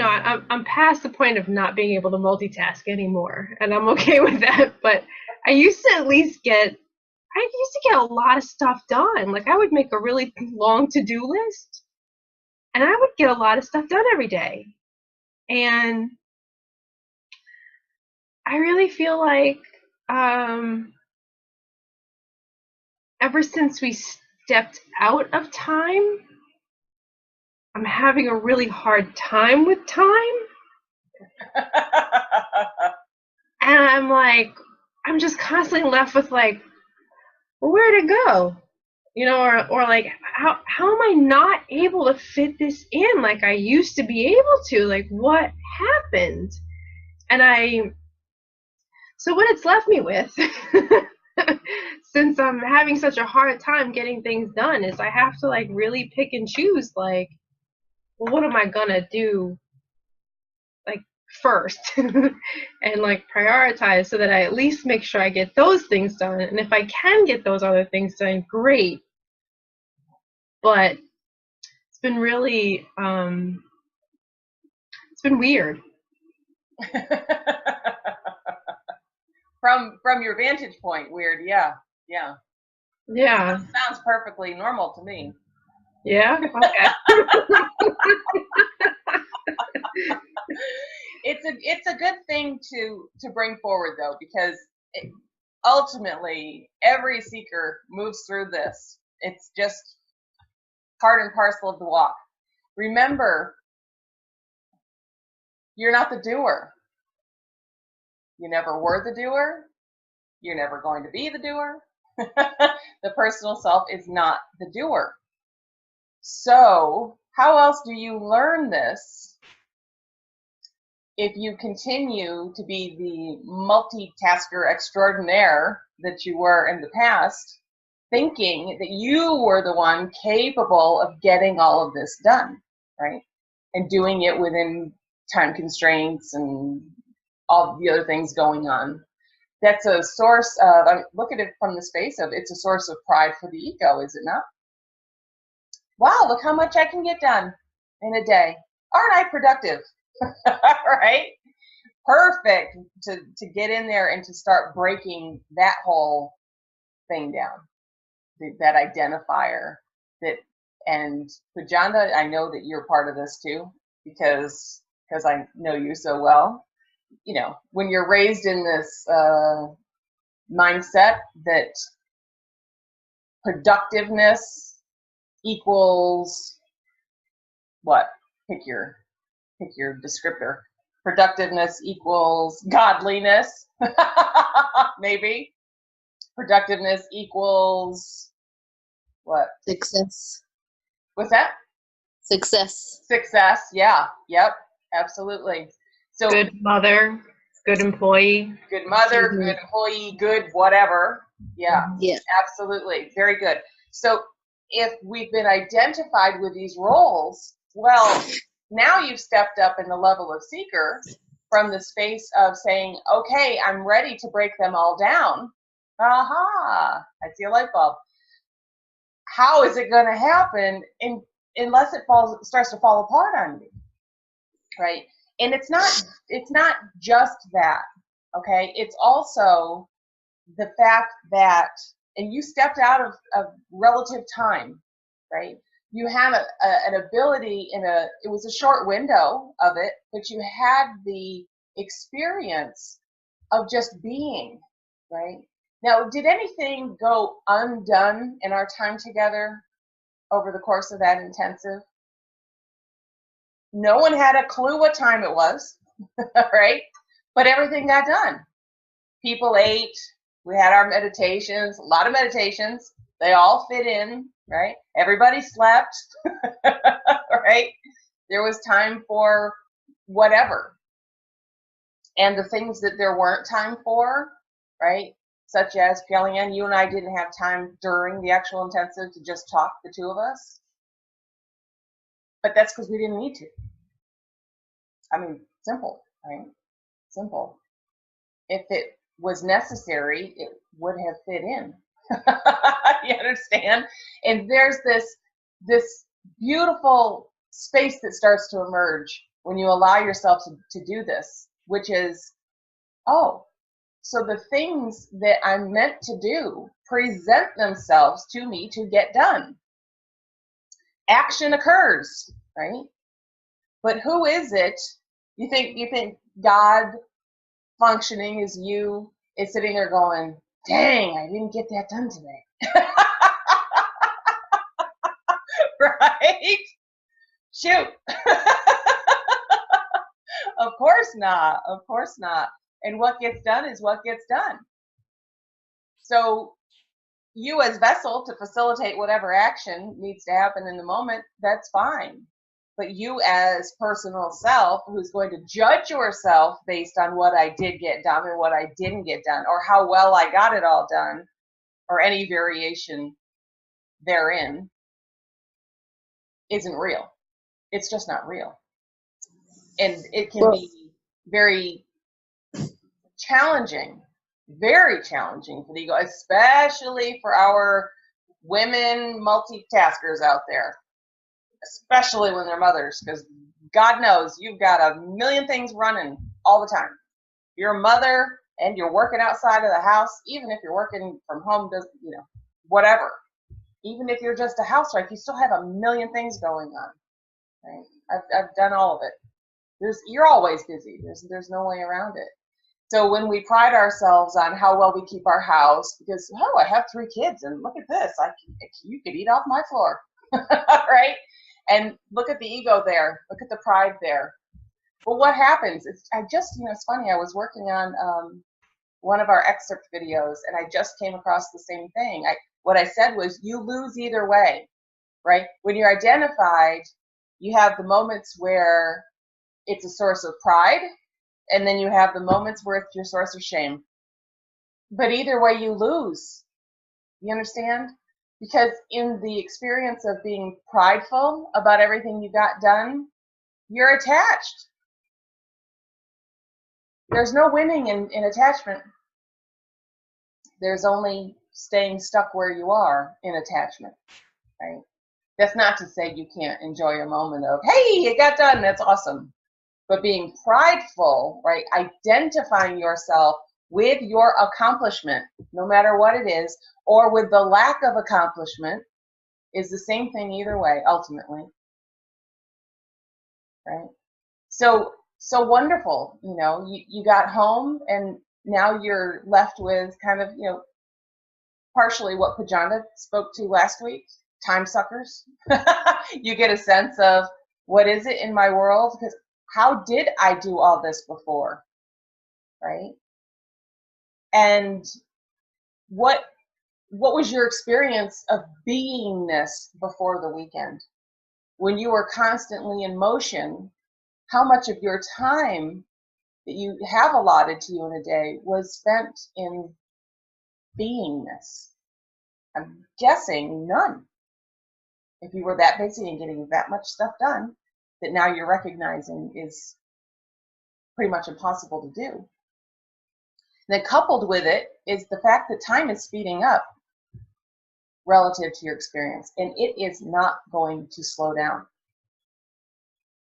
I'm past the point of not being able to multitask anymore, and I'm okay with that. But I used to at least get a lot of stuff done. Like I would make a really long to-do list, and I would get a lot of stuff done every day. And I really feel like ever since we stepped out of time, I'm having a really hard time with time. And I'm just constantly left with like, well, where'd it go? Or like, how am I not able to fit this in like I used to be able to? Like, what happened? So what it's left me with, since I'm having such a hard time getting things done, is I have to like really pick and choose, like, well, what am I gonna do like first and like prioritize so that I at least make sure I get those things done. And if I can get those other things done, great. But it's been really it's been weird. From your vantage point, weird. Yeah. Sounds perfectly normal to me. Yeah. Okay. It's a good thing to bring forward though, because ultimately every seeker moves through this. It's just part and parcel of the walk. Remember, you're not the doer. You never were the doer. You're never going to be the doer. The personal self is not the doer. So how else do you learn this if you continue to be the multitasker extraordinaire that you were in the past, thinking that you were the one capable of getting all of this done, right? And doing it within time constraints and all the other things going on. That's a source of, I mean, look at it from the space of, it's a source of pride for the ego, is it not? Wow, look how much I can get done in a day. Aren't I productive? Right? Perfect to get in there and to start breaking that whole thing down, that identifier. And Pujanda, I know that you're part of this too, because I know you so well. When you're raised in this mindset that productiveness equals what? Pick your descriptor. Productiveness equals godliness. Maybe. Productiveness equals what? Success. What's that? Success. Yeah. Yep. Absolutely. So good mother, good employee. Good mother, good employee, good whatever. Yeah. Yeah. Absolutely. Very good. So if we've been identified with these roles, well, now you've stepped up in the level of seeker from the space of saying, okay, I'm ready to break them all down. Aha, I see a light bulb. How is it going to happen unless it starts to fall apart on me, right? And it's not just that, okay? It's also the fact that, and you stepped out of relative time, right? You had an ability it was a short window of it, but you had the experience of just being, right? Now, did anything go undone in our time together over the course of that intensive? No one had a clue what time it was, right? But everything got done. People ate. We had our meditations, a lot of meditations. They all fit in, right? Everybody slept, right? There was time for whatever. And the things that there weren't time for, right? Such as, Kellyanne, you and I didn't have time during the actual intensive to just talk, the two of us. But that's because we didn't need to. I mean, simple, right? Simple. If it was necessary, it would have fit in. You understand? And there's this beautiful space that starts to emerge when you allow yourself to do this, which is, oh, so the things that I'm meant to do present themselves to me to get done. Action occurs, right? But who is it? You think God functioning as you is sitting there going, dang, I didn't get that done today. Right? Shoot. Of course not. Of course not. And what gets done is what gets done. So you as vessel to facilitate whatever action needs to happen in the moment, that's fine. But you as personal self who's going to judge yourself based on what I did get done and what I didn't get done, or how well I got it all done, or any variation therein, isn't real. It's just not real. And it can be very challenging, very challenging for the ego, especially for our women multitaskers out there, especially when they're mothers, because God knows you've got a million things running all the time. You're a mother and you're working outside of the house, even if you're working from home, whatever. Even if you're just a housewife, you still have a million things going on. Right? I've done all of it. You're always busy. There's no way around it. So when we pride ourselves on how well we keep our house, because I have 3 kids and look at this, you could eat off my floor, right? And look at the ego there. Look at the pride there. Well, what happens? It's funny. I was working on one of our excerpt videos, and I just came across the same thing. What I said was, you lose either way, right? When you're identified, you have the moments where it's a source of pride, and then you have the moments where it's your source of shame. But either way, you lose. You understand? Because in the experience of being prideful about everything you got done, you're attached. There's no winning in attachment. There's only staying stuck where you are in attachment, right? That's not to say you can't enjoy a moment of, hey, it got done, that's awesome. But being prideful, right, identifying yourself with your accomplishment, no matter what it is, or with the lack of accomplishment, is the same thing either way, ultimately, right? So wonderful, you got home, and now you're left with kind of, partially what Pajanda spoke to last week, time suckers. You get a sense of, what is it in my world? Because how did I do all this before, right? And what was your experience of beingness before the weekend? When you were constantly in motion, how much of your time that you have allotted to you in a day was spent in beingness? I'm guessing none. If you were that busy and getting that much stuff done, that now you're recognizing is pretty much impossible to do. And then coupled with it is the fact that time is speeding up relative to your experience, and it is not going to slow down.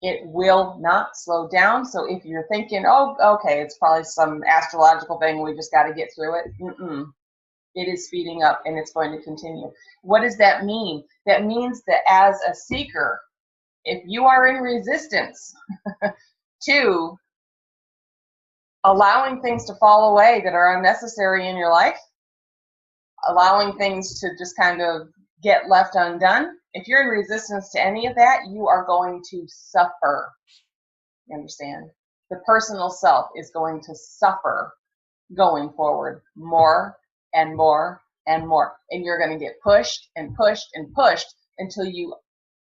It will not slow down. So if you're thinking, oh, okay, it's probably some astrological thing, we just got to get through it. It is speeding up, and it's going to continue. What does that mean? That means that as a seeker, if you are in resistance to allowing things to fall away that are unnecessary in your life, allowing things to just kind of get left undone, if you're in resistance to any of that, you are going to suffer. You understand? The personal self is going to suffer going forward more and more and more. And you're going to get pushed and pushed and pushed until you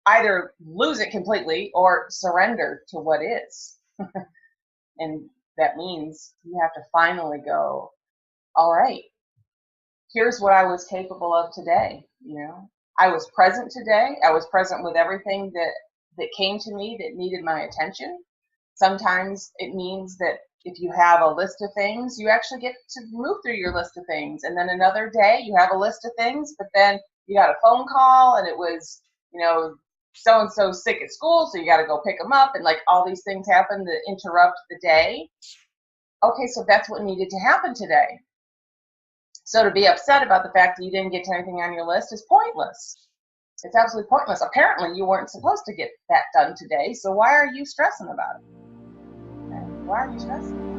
either lose it completely or surrender to what is. And that means you have to finally go, all right, here's what I was capable of today. I was present today. I was present with everything that came to me that needed my attention. Sometimes it means that if you have a list of things, you actually get to move through your list of things. And then another day you have a list of things, but then you got a phone call and it was, so-and-so's sick at school, so you got to go pick them up, and like all these things happen that interrupt the day. Okay, so that's what needed to happen today. So to be upset about the fact that you didn't get to anything on your list is pointless. It's absolutely pointless. Apparently you weren't supposed to get that done today, so why are you stressing about it? Okay? Why are you stressing?